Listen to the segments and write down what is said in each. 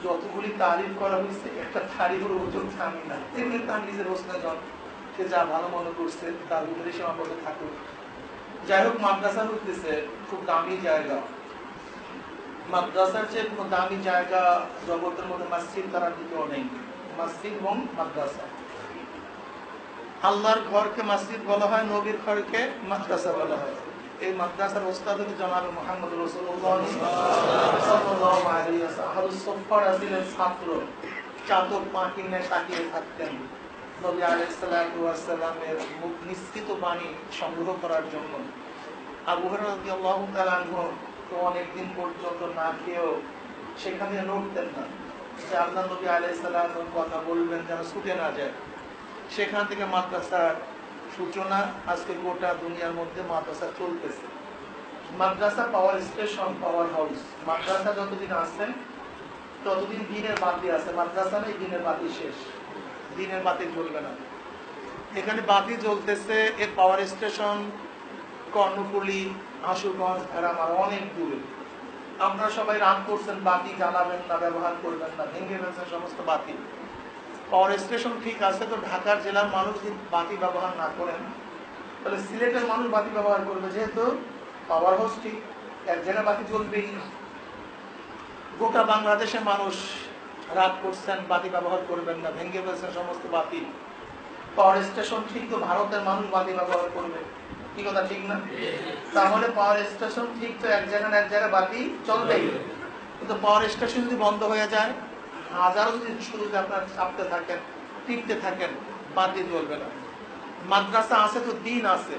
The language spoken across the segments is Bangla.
যতগুলি তারিফ করা হয়েছে একটা তারিফের ওজন থামি না, এমনি তার নিজের হোসনে জন, সে যা ভালো মনে করছে তার ভিতরে সীমাবদ্ধ থাকুক। যাই হোক, মাদ্রাসা হইতেছে খুব দামি জায়গা। মাদ্রাসার চেয়ে কোনো দামি জায়গা জগতের মধ্যে মসজিদ তারা দ্বিতীয় নেই। মসজিদ এবং মাদ্রাসা, আল্লাহর ঘরকে মসজিদ বলা হয়, নবীর ঘরকে মাদ্রাসা বলা হয়। এই মাদ্রাসার ওস্তাদ হচ্ছে জনাব মুহাম্মদ রাসূলুল্লাহ সাল্লাল্লাহু আলাইহি ওয়াসাল্লাম। আহলুস সুফফার ছিলেন ছাত্র, চাদর পাকিনে তাকিয়ে থাকতেন নবী আলাইহিস সালাতু ওয়াস সালামের মুখ নিঃসৃত বাণী সংগ্রহ করার জন্য। আবু হুরায়রা রাদিয়াল্লাহু তাআলা আনহু তো অনেকদিন পর্যন্ত না খেয়েও সেখানে নড়তেন না, যে আল্লাহ নবী আলাইহিস সালামের কথা বলবেন যেন ছুটে না যায়। সেখান থেকে মাদ্রাসার সূচনা। আজকে গোটা দুনিয়ার মধ্যে মাদ্রাসা চলতেছে। মাদ্রাসা পাওয়ার স্টেশন, পাওয়ার হাউস। মাদ্রাসা যতদিন আছে ততদিন দিনের বাতি আছে, মাদ্রাসা নেই দিনের বাতি শেষ, দিনের বাতি জ্বলবে না। এখানে বাতি জ্বলতেছে, এর পাওয়ার স্টেশন কর্ণফুলী, আশুগঞ্জ, ভেড়ামার অনেক দূরে। আপনারা সবাই রাগ করছেন বাতি জ্বালাবেন না, ব্যবহার করবেন না, ভেঙে ফেলছেন সমস্ত বাতি। পাওয়ার স্টেশন ঠিক আছে, তো ঢাকার জেলার মানুষ যদি বাতি ব্যবহার না করেন তাহলে সিলেটের মানুষ বাতি ব্যবহার করবে, যেহেতু পাওয়ার হাউস ঠিক, এক জায়গায় বাতি জ্বলবেই। গোটা বাংলাদেশের মানুষ রাগ করছেন বাতি ব্যবহার করবেন না, ভেঙে ফেলছেন সমস্ত বাতি। পাওয়ার স্টেশন ঠিক, তো ভারতের মানুষ বাতি ব্যবহার করবে, কি কথা ঠিক না? তাহলে পাওয়ার স্টেশন ঠিক, তো এক জায়গায় বাতি চলবেই। কিন্তু পাওয়ার স্টেশন যদি বন্ধ হয়ে যায়, হাজারো যদি শুধু আপনার চাপতে থাকেন, টিপতে থাকেন, বাতি জ্বলবে না। মাদ্রাসা আছে তো দিন আছে,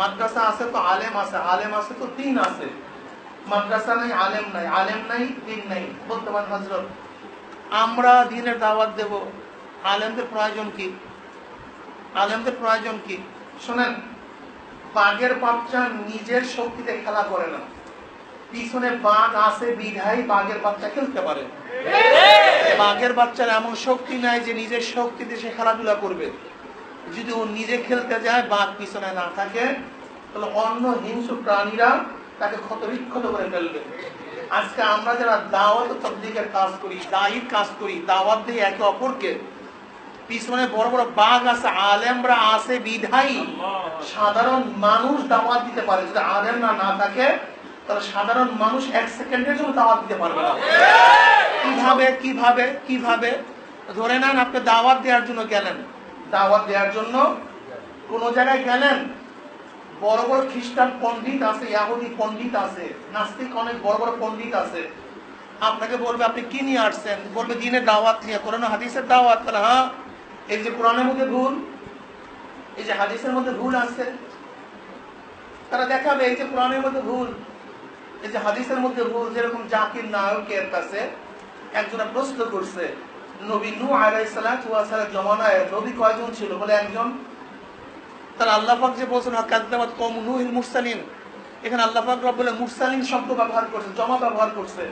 মাদ্রাসা আছে তো আলেম আছে, আলেম আছে তো দিন আছে। মাদ্রাসা নাই, আলেম নাই, আলেম নাই, দিন নাই। বলতে পারেন হযরত আমরা দিনের দাওয়াত দেব, আলেমদের প্রয়োজন কি? আলেমদের প্রয়োজন কি? শোনেন, বাঘের বাচ্চা নিজের শক্তিতে খেলা করে না, পিছনে বাঘ আছে বিধায় বাঘের বাচ্চা খেলতে পারে। বাঘের বাচ্চার এমন শক্তি নাই যে নিজের শক্তিতে সে খেলাধুলা করবে। যদি ও নিজে খেলতে যায়, বাঘ পিছনে না থাকে, তাহলে অন্য হিংস্র প্রাণীরা তাকে ক্ষতবিক্ষত করে ফেলবে। আজকে আমরা যারা দাওয়াত ও তাবলীগের কাজ করি, দায়ীর কাজ করি, দাওয়াত দিয়ে একে অপরকে, পিছনে বড় বড় বাঘ আছে, আলেমরা আছে বিধায়ী সাধারণ মানুষ দাওয়াত দিতে পারে। যদি আলেম না থাকে তাহলে সাধারণ মানুষ এক সেকেন্ডের জন্য দাওয়াত দিতে পারবে না। কিভাবে কিভাবে কিভাবে ধরে নেন, আপনি দাওয়াত দেওয়ার জন্য গেলেন, দাওয়াত দেওয়ার জন্য কোন জায়গায় গেলেন, বড় বড় খ্রিস্টান পণ্ডিত আছে, ইহুদি পণ্ডিত আছে, নাস্তিক অনেক বড় বড় পণ্ডিত আছে। আপনাকে বলবে আপনি কি নিয়ে আসছেন? বলবে দিনের দাওয়াত নিয়ে, কোরআন হাদিসের দাওয়াত। তাহলে হ্যাঁ, এই যে কোরআনের মধ্যে ভুল, এই যে হাদিসের মধ্যে ভুল আছে, তারা দেখাবে এই যে কোরআনের মধ্যে ভুল, এই যে হাদিসের মধ্যে ভুল। যেরকম জাকির নায়কের কাছে একজনে প্রশ্ন করছে, নবী নূহ আলাইহিস সালাতু ওয়াস সালামের জমানায় নবী কয়জন ছিল? বলে একজন। তাহলে আল্লাহ পাক যে বলেছেন কাযযাবাত কওম নূহিল মুরসালিন, এখানে আল্লাহ পাক রব বলে মুরসালিন শব্দ ব্যবহার করছে, জমা ব্যবহার করছে।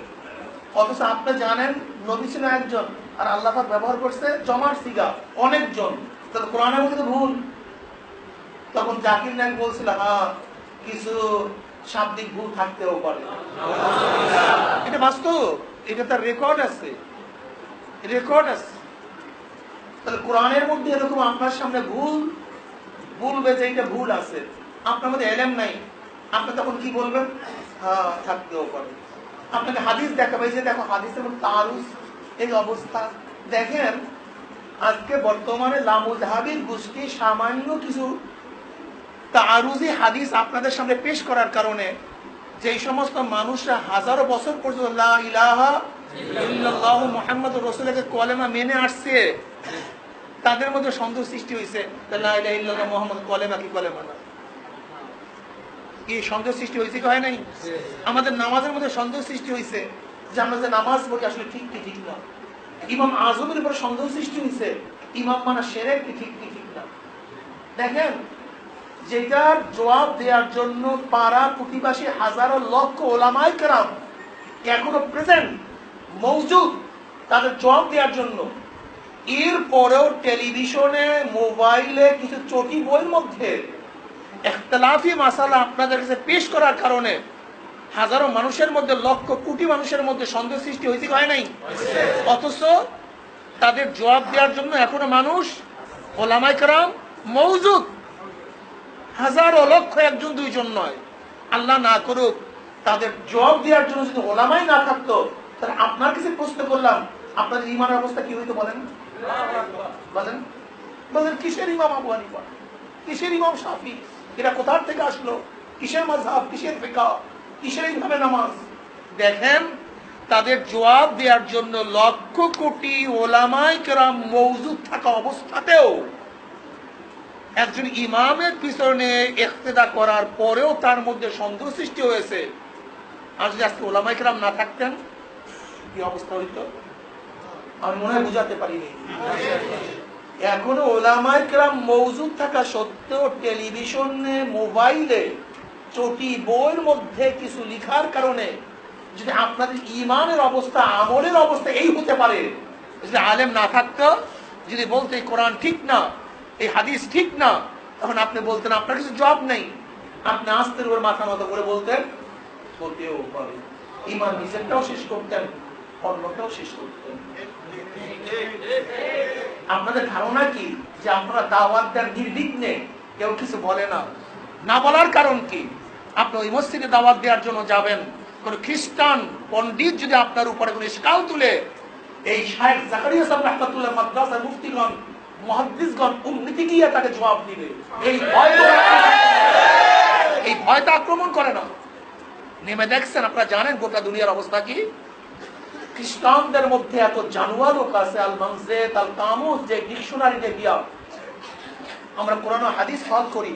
অথচ আপনি জানেন নবী ছিল একজন, আর আল্লাহ পাক ব্যবহার করছে জমার সিগা, অনেকজন। তাহলে কোরআনের মধ্যে ভুল। তখন জাকির নায়ক বলছিল হ্যাঁ, কিছু শাব্দিক ভুল থাকতেও পারে। এটা বাস্তব, এটা তার রেকর্ড আছে, রেকর্ড আছে। তাহলে কোরআনের মধ্যে এরকম আপনার সামনে ভুল বলবে যে এটা ভুল আছে, আপনার মধ্যে এলেম নাই, আপনি তখন কি বলবেন? হ্যাঁ, থাকতেও পারে। আপনাকে হাদিস দেখাবে, যে দেখো হাদিসের মধ্যে তারুজ, এই অবস্থা। দেখেন আজকে বর্তমানে লামুযহাবির গোষ্ঠী সামান্য কিছু তারুজি হাদিস আপনাদের সামনে পেশ করার কারণে যেই সমস্ত মানুষরা হাজারো বছর পর্যন্ত লা ইলাহা ইল্লাল্লাহু মুহাম্মাদুর রাসূলুল্লাহকে কলেমা মেনে আসছে, তাদের মধ্যে সন্দেহ সৃষ্টি হয়েছে লা ইলাহা ইল্লাল্লাহু মুহাম্মাদ কলেমা কি কলেমা না। কি সন্দেহ সৃষ্টি হয়েছে কি হয় নাই? আমাদের নামাজের মধ্যে সন্দেহ সৃষ্টি হয়েছে যে আমরা যে নামাজ পড়ি আসলে ঠিক কি ঠিক না। ইমাম আজমের উপর সন্দেহ সৃষ্টি হয়েছে, ইমাম মানা শিরক কি ঠিক কি ঠিক না। দেখেন, যেটার জবাব দেওয়ার জন্য পাড়া প্রতিবাসী হাজারো লক্ষ ওলামায়ে কেরাম এখনো প্রেজেন্ট মওজুদ, তাদের জবাব দেওয়ার জন্য। এরপরেও টেলিভিশনে, মোবাইলে, কিছু চটি বইয়ের মধ্যে ইখতিলাফি মাসালা আপনাদের কাছে পেশ করার কারণে হাজারো মানুষের মধ্যে, লক্ষ কোটি মানুষের মধ্যে সন্দেহ সৃষ্টি হয়েছে, হয় নাই? অথচ তাদের জবাব দেওয়ার জন্য এখনো মানুষ, ওলামায়ে কেরাম মওজুদ, হাজারো লক্ষ, একজন দুইজন নয়। আল্লাহ না করুক তাদের জবাব দেওয়ার জন্য যদি ওলামাই না থাকতো, তাহলে আপনার কাছে প্রশ্ন করলাম, আপনাদের ইমানের অবস্থা কি হইতো বলেন? বলেন বলেন, কিসের ইমাম আবু হানিফা, কিসের ইমাম শাফি, এরা কোথার থেকে আসলো? কিসের মাযহাব, কিসের ফিকহ, কিসের এইভাবে নামাজ? দেখেন, তাদের জবাব দেওয়ার জন্য লক্ষ কোটি ওলামায়ে কেরাম মওজুদ থাকা অবস্থাতেও একজন ইমামের পিছনে ইক্তেদা করার পরেও তার মধ্যে সন্দেহ সৃষ্টি হয়েছে। আর যদি আজকে ওলামায়ে কেরাম না থাকতেন, কি অবস্থা হইতো? আমি মনে হয় বুঝাতে পারিনি। এখনো ওলামায়ে কেরাম মওজুদ থাকা সত্ত্বেও টেলিভিশনে, মোবাইলে, চটি বইয়ের মধ্যে কিছু লিখার কারণে যদি আপনাদের ইমানের অবস্থা, আমলের অবস্থা এই হতে পারে, যদি আলেম না থাকতো, যদি বলতে কোরআন ঠিক না, এই হাদিস ঠিক না, তখন আপনি বলতেন আপনার কিছু জবাব নেই, আপনি আস্তের উপর মাথা নত করে বলতেন, বলতেও পারে। ইমান নিজেরটাও শেষ করতেন, অন্যটাও শেষ করতেন। আপনাদের ধারণা কি যে আপনারা দাওয়াত দেন নির্বিঘ্নে, কেউ কিছু বলে না? না বলার কারণ কি? আপনি ওই মসজিদে দাওয়াত দেওয়ার জন্য যাবেন, কোন খ্রিস্টান পণ্ডিত যদি আপনার উপরে কোন ইশকাল তুলে, এই শাইখ জাকারিয়া সাহেব রাহমাতুল্লাহ মাদ্রাসার মুফতিগণ, মুহাদ্দিসগণ উম্মতি গিয়ে তাকে জবাব দিবে। এই ভয়টা আক্রমণ করে না। নেমে দেখছেন, আপনারা জানেন গোটা দুনিয়ার অবস্থা কি? খ্রিস্টানদের মধ্যে এত জানুয়া লোক আছে, আল মানজেত, আল কামুস, যে ডিকশনারিতে গিয়া আমরা কোরআন ও হাদিস হল করি,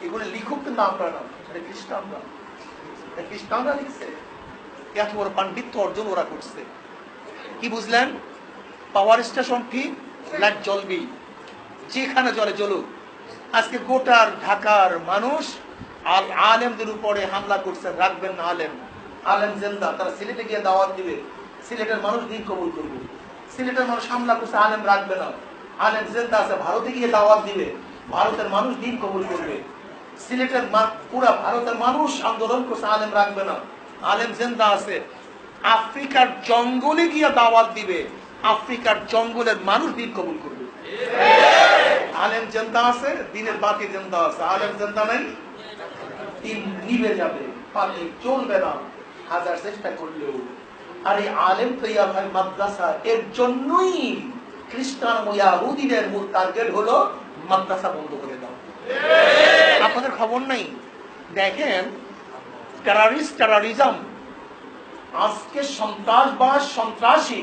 এগুলো লিখুক কিন্তু আমরা না, খ্রিস্টানরা। খ্রিস্টানরা লিখছে, এত বড় পাণ্ডিত্য অর্জন ওরা করছে। কি বুঝলেন? পাওয়ার স্টেশন ঠিক, লাইট জ্বলবি, যেখানে জ্বলে জ্বলুক। আজকে গোটার ঢাকার মানুষ আর আলেমদের উপরে হামলা করছে, রাখবেন না আলেম, আলেম জিন্দা, তারা সিলেটে গিয়ে দাওয়াত দিবে, সিলেটের মানুষ দিন কবুল করবে। সিলেটের মানুষ হামলা করছে, আলেম রাখবে না, আলেম জিন্দা আছে, ভারতে গিয়ে দাওয়াত দিবে, ভারতের মানুষ দিন কবুল করবে। সিলেটের পুরা ভারতের মানুষ আন্দোলন করছে, আলেম রাখবে না, আলেম জিন্দা আছে। আফ্রিকার জঙ্গলে গিয়ে দাওয়াত দিবে, আফ্রিকার জঙ্গলের মানুষ দিন কবুল করবে। আলেম জিন্দা আছে, দিনের বাতি জিন্দা আছে, আলেম জিন্দা নাই, দিন নিভে যাবে, পাতি চলবে না, হাজার চেষ্টা করলেও। আর এই আলেম তৈয়া ভাই মাদ্রাসা, এর জন্যই খ্রিস্টান ও ইহুদিদের মূল টার্গেট হলো মাদ্রাসা বন্ধ করে দাও। আপনাদের খবর নাই? দেখেন, টেররিজম, আজকে সন্ত্রাসবাদ, সন্ত্রাসী,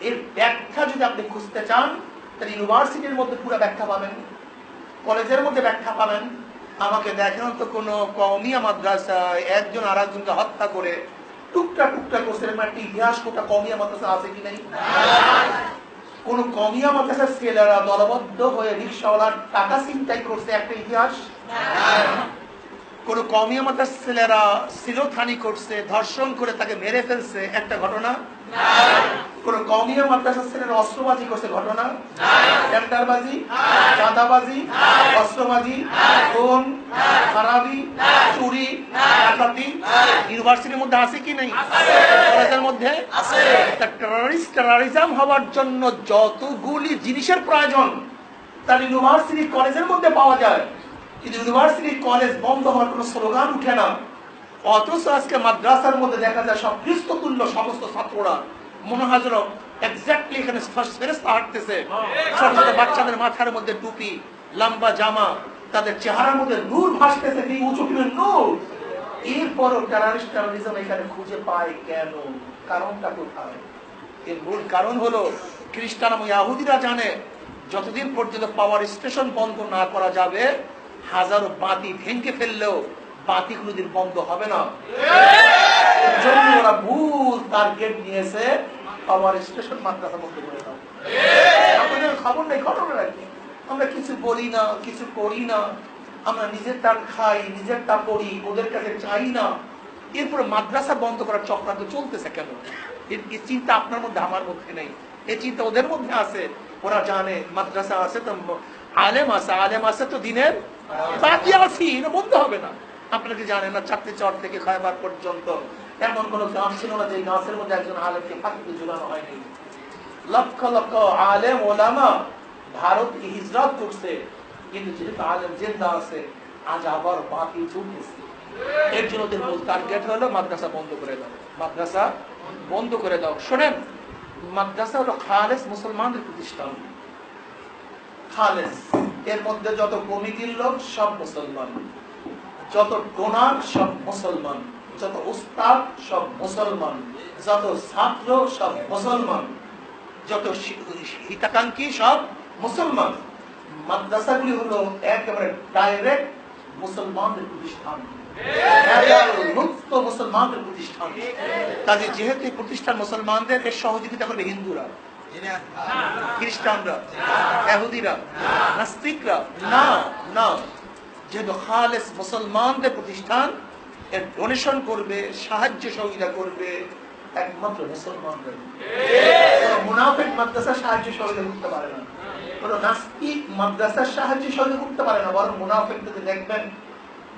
এর ব্যাখ্যা যদি আপনি খুঁজতে চান, তাহলে ইউনিভার্সিটির মধ্যে পুরো ব্যাখ্যা পাবেন, কলেজের মধ্যে ব্যাখ্যা পাবেন। আমাকে দেখেন তো কোন কওমিয়া মাদ্রাসায় একজন আর একজনকে হত্যা করে টুকটা টুকটা করছে, একটা ইতিহাস কোটা কওমিয়া মাদ্রাসা আছে কি নাই? কোন কওমিয়া মাদ্রাসার ছেলেরা দলবদ্ধ হয়ে রিকশাওয়ালার টাকা ছিনতাই করছে, একটা ইতিহাস? কোন কওমিয়া মাদ্রাসার ছেলেরা সিলোথানি করছে, ধর্ষণ করে তাকে মেরে ফেলছে, একটা ঘটনা? কোন কওমিয়া মাদ্রাসার ছেলেরা অস্ত্রবাজি করছে, ঘটনা? টেন্ডারবাজি, চাঁদাবাজি, অস্ত্রবাজি, খুন, খারাপি, চুরি, ডাকাতি ইউনিভার্সিটির মধ্যে আছে কি নাই? কলেজের মধ্যে আছে। টেররিজম হওয়ার জন্য যতগুলি জিনিসের প্রয়োজন তার ইউনিভার্সিটি কলেজের মধ্যে পাওয়া যায়, কিন্তু ইউনিভার্সিটি কলেজ বন্ধ হওয়ার কোনো স্লোগান উঠে না। অথচ আজকে মাদ্রাসার মধ্যে দেখা যায় সব খ্রিস্টতুল্য সমস্ত ছাত্ররা, মনে হয় যেন এক্স্যাক্টলি এখানে ফেরেশতা হাঁটতেছে। ছোট ছোট বাচ্চাদের মাথার মধ্যে টুপি, লম্বা জামা, তাদের চেহারার মধ্যে নূর ভাসতেছে, কি উঁচু নূর। এরপরও টেররিজম এখানে খুঁজে পায় কেন? কারণটা কোথায়? এর মূল কারণ হলো খ্রিস্টান এবং ইহুদিরা জানে যতদিন পর্যন্ত পাওয়ার স্টেশন বন্ধ না করা যাবে, হাজারো বাতি ভেঙে ফেললেও বাতি কোনোদিন বন্ধ হবে না। এর জন্য ওরা ভুল টার্গেট নিয়েছে, পাওয়ার স্টেশন মাদ্রাসা বন্ধ করে দাও। আপনাদের খবর নেই, ঘটনা রাখি, আমরা কিছু বলি না, কিছু করি না, আমরা নিজেরটা খাই, নিজেরটা করি, ওদের কাছে চাই না। এরপরে মাদ্রাসা বন্ধ করার চক্রান্ত চলতেছে কেন? এর চিন্তা আপনার মধ্যে, আমার মধ্যে নেই, এই চিন্তা ওদের মধ্যে আছে। ওরা জানে মাদ্রাসা আছে তো আলেম আছে, আলেম আছে তো দিনের বাকি আছি, এটা বন্ধ হবে না। আপনারা কি জানেন না, চারটি চর থেকে খায়বার পর্যন্ত এমন কোন গাছ ছিল না যে গাছের মধ্যে একজন আলেমকে ফাঁকিতে ঝুলানো হয়নি। লক্ষ লক্ষ আলেম ওলামা ভারতকে হিজরত করছে, কিন্তু যেহেতু আলেম জিন্দা আছে, আজ আবার বাকি চলতেছে। এর জন্য ওদের মূল টার্গেট হলো মাদ্রাসা বন্ধ করে দাও, মাদ্রাসা বন্ধ করে দাও। শোনেন, মাদ্রাসা হলো খালেস মুসলমানদের প্রতিষ্ঠান, খালেস। এর মধ্যে যত কমিটির লোক সব মুসলমান, যত ডোনার সব মুসলমান, যত উস্তাদ সব মুসলমান, যত ছাত্র সব মুসলমান, যত হিতাকাঙ্ক্ষী সব মুসলমান। মাদ্রাসাগুলি হলো একেবারে ডাইরেক্ট মুসলমানদের প্রতিষ্ঠান, মুক্ত মুসলমানদের প্রতিষ্ঠান। কাজে যেহেতু এই প্রতিষ্ঠান মুসলমানদের, এর সহযোগিতা করবে হিন্দুরা, খ্রিস্টানরা, ইহুদিরা, নাস্তিকরা না। না, যেহেতু খালেস মুসলমানদের প্রতিষ্ঠান, এর ডোনেশন করবে, সাহায্য সহযোগিতা করবে একমাত্র মুসলমানদের। মুনাফিক মাদ্রাসা সাহায্য সহযোগিতা করতে পারে না, কোন নাস্তিক মাদ্রাসার সাহায্য সহযোগিতা করতে পারে না। বরং মুনাফিক যদি দেখবেন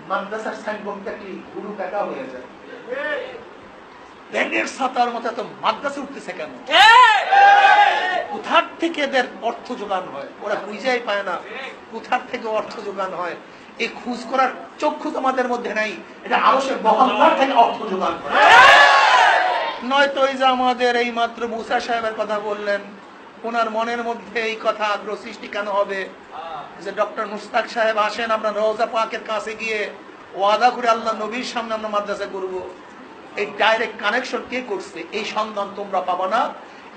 মাদ্রাসার সাইনবোর্ডটা কি গুরু টাকা হয়ে যায়। ব্যাঙের ছাতার মতো এত মাদ্রাসা উঠতেছে কেন? কোথার থেকে এদের অর্থ যোগান হয়? ওরা বুঝাই পায় না কোথার থেকে অর্থ যোগান হয়। এই খোঁজ করার চক্ষু তোমাদের মধ্যে নাই। এটা আরশের মহল্লার থেকে অর্থ যোগান হয়। নয়তো এই যে আমাদের এই মাত্র মুসা সাহেবের কথা বললেন, ওনার মনের মধ্যে এই কথা আগ্রহ সৃষ্টি কেন হবে যে ডক্টর মুস্তাক সাহেব আসেন, আমরা রওজা পাকের কাছে গিয়ে ওয়াদা করে আল্লাহ নবীর সামনে আমরা মাদ্রাসা করব। এই ডাইরেক্ট কানেকশন কে করছে? এই সন্ধান তোমরা পাবা না।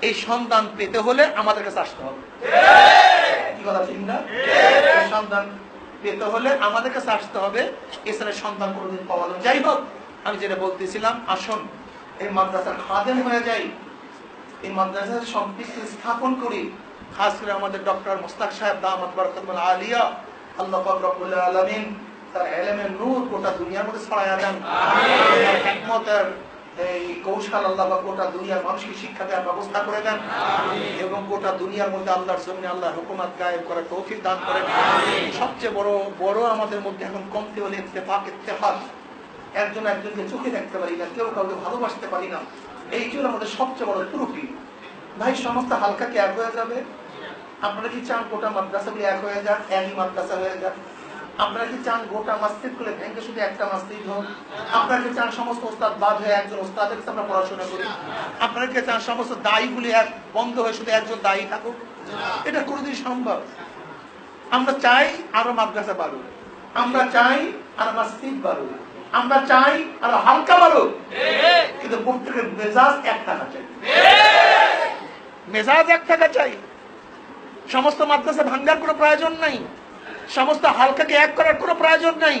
এই সন্ধান পেতে হলে আমাদের কাছে আসতে হবে। কি কথা ঠিক না? এই সন্ধান পেতে হলে আমাদের কাছে আসতে হবে, এছাড়া সন্ধান কোনোদিন পাওয়া যাবে। যাই হোক, আমি যেটা বলতেছিলাম, আসুন এই মাদ্রাসার খাদেম হয়ে যাই, এই মাদ্রাসার সম্পৃক্তি স্থাপন করি। খাস করে আমাদের ডক্টর মুস্তাক সাহেব দামাত বারাকাতুল আলিয়া, আল্লাহ পাক রব্বুল আলামিন তার ইলমের নূর গোটা দুনিয়ার মধ্যে ছড়ায়া দেন। আমিন। হিকমতের এই কৌশল আল্লাহ পাক গোটা দুনিয়ার মানুষকে শিক্ষা দেওয়ার ব্যবস্থা করে দেন। আমিন। এবং গোটা দুনিয়ার মধ্যে আল্লাহর জমিনে আল্লাহর হুকুমত কায়েম করার তৌফিক দান করেন। আমিন। সবচেয়ে বড় আমাদের মধ্যে এখন কমতি হলো ইত্তেফাক। একজন একজনকে চোখে দেখতে পারি না, কেউ কাউকে ভালোবাসতে পারি না। এই জন্য আমাদের সবচেয়ে বড় ত্রুটি। ভাই, সমস্ত হালকা কি এক হয়ে যাবে? আপনারা কি চান গোটা মাদ্রাসাগুলি এক হয়ে যাক, একই মাদ্রাসা হয়ে যাক? আপনারা কি চান গোটা মসজিদ গুলো ভেঙে শুধু একটা মসজিদ হোক? আপনারা কি চান সমস্ত ওস্তাদ বাদ হয়ে একজন ওস্তাদের কাছে আমরা পড়াশোনা করি? আপনারা কি চান সমস্ত দায়ীগুলি এক বন্ধ হয়ে শুধু একজন দায়ী থাকুক? এটা কোনোদিন সম্ভব? আমরা চাই আরো মাদ্রাসা বাড়ুক, আমরা চাই আরো মসজিদ বাড়ুক, আমরা চাই আরো হালকা বাড়ুক, কিন্তু প্রত্যেকের মেজাজ এক থাকা চাই। মেজাজ এক থাকা চাই। সমস্ত মাদ্রাসা ভাঙ্গার কোনো প্রয়োজন নাই, সমস্ত হালকাকে এক করার কোনো প্রয়োজন নাই।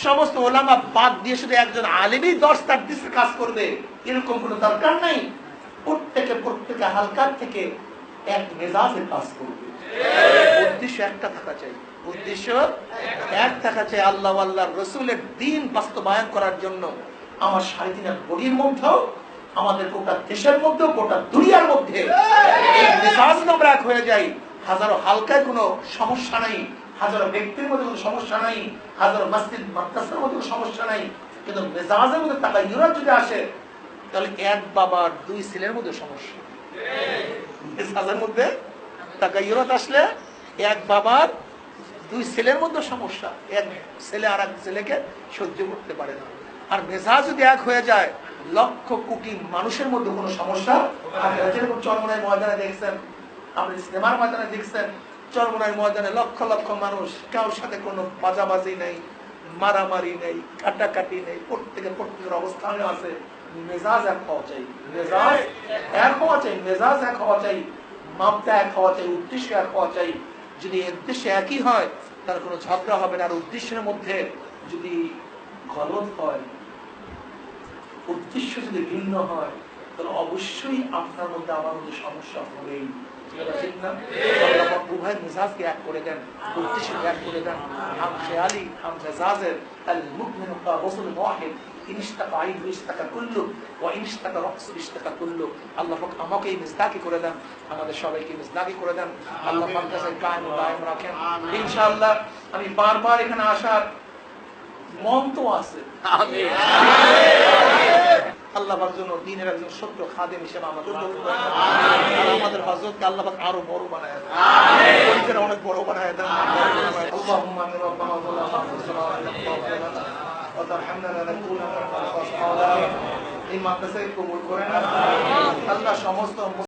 সমস্ত ওলামা বাদ দিয়ে শুধু একজন আলেমই 10 তার কাজ করবে এরকম কোনো দরকার নাই। প্রত্যেকে হালকার থেকে এক মেজাজের কাজ করবে। উদ্দেশ্য একটা থাকা চাই, উদ্দেশ্য এক থাকা চাই, আল্লাহ আল্লাহর রসুলের দ্বীন বাস্তবায়ন করার জন্য। আমার 3.5 কোটির মধ্যেও, আমাদের গোটা দেশের মধ্যেও, গোটা দুনিয়ার মধ্যে এই মেজাজ আমরা এক হয়ে যাই। হাজারো হালকায় কোনো সমস্যা নাই, হাজারো ব্যক্তির মধ্যে কোনো সমস্যা নাই, হাজারো মসজিদ মাদ্রাসার মধ্যে কোনো সমস্যা নাই, কিন্তু মেজাজের মধ্যে তাকায়ুরাত যদি আসে, তাহলে এক বাবার 2 ছেলের মধ্যে সমস্যা। মেজাজের মধ্যে তাকায়ুরাত আসলে এক বাবার 2 ছেলের মধ্যে সমস্যা। এক ছেলে আর এক ছেলেকে সহ্য করতে পারে না। আর মেজাজ যদি এক হয়ে যায়, লক্ষ কোটি মানুষের মধ্যে কোনো সমস্যা। যেরকম চরমনাই ময়দানে দেখছেন, আপনি সিনেমার ময়দানে দেখছেন, চরমনাই ময়দানে লক্ষ লক্ষ মানুষ, কারোর সাথে কোনো বাজাবাজি নেই, মারামারি নেই, কাটাকাটি নেই, প্রত্যেকের অবস্থানে আছে। মেজাজ এক হওয়া চাই, মেজাজ এক হওয়া চাই, মেজাজ এক হওয়া চাই, মাপটা এক হওয়া চাই, উদ্দেশ্য এক হওয়া চাই। যদি উদ্দেশ্য একই হয়, তার কোনো ঝগড়া হবে না। আর উদ্দেশ্যের মধ্যে যদি গলদ হয়, উদ্দেশ্য যদি ভিন্ন হয়, তাহলে অবশ্যই আপনার মধ্যে আমার মধ্যে সমস্যা হবেই। ঠিক না? উভয় মেজাজকে এক করে দেন, উদ্দেশ্যকে এক করে দেন। হাম খেয়ালি হাম মেজাজের আল মুমিনু কাগসুল ওয়াহিদ ইনশতাকা আইনু ইশতাকা কুল্লু ওয়া ইনশতাকা রাসু ইশতাকা কুল্লু। আল্লাহ পাক আমাকে এই মিজদাকি করে দেন, আমাদের সবাইকে মিজদাকি করে দেন। আল্লাহ পাক কাছে কায়েম রাখেন ইনশাআল্লাহ। আমি বারবার এখানে আসার মন তো আছে। আল্লাহ পাক জন্য দ্বীনের একজন সত্য খাদেম হিসেবে আমাদের কবুল করেন। আর আমাদের হযরতকে আল্লাহ পাক আরো বড় বানায় দেন, পরিচয় অনেক বড় বানায় দেন। আল্লাহুম্মা আমিন রাব্বানা যালামনা আনফুসানা ওয়া ইন লাম তাগফির লানা ওয়া তারহামনা লানাকুনান্না মিনাল খাসিরিন। এই মাদ্রাসায় কবুল করেন আল্লাহ। সমস্ত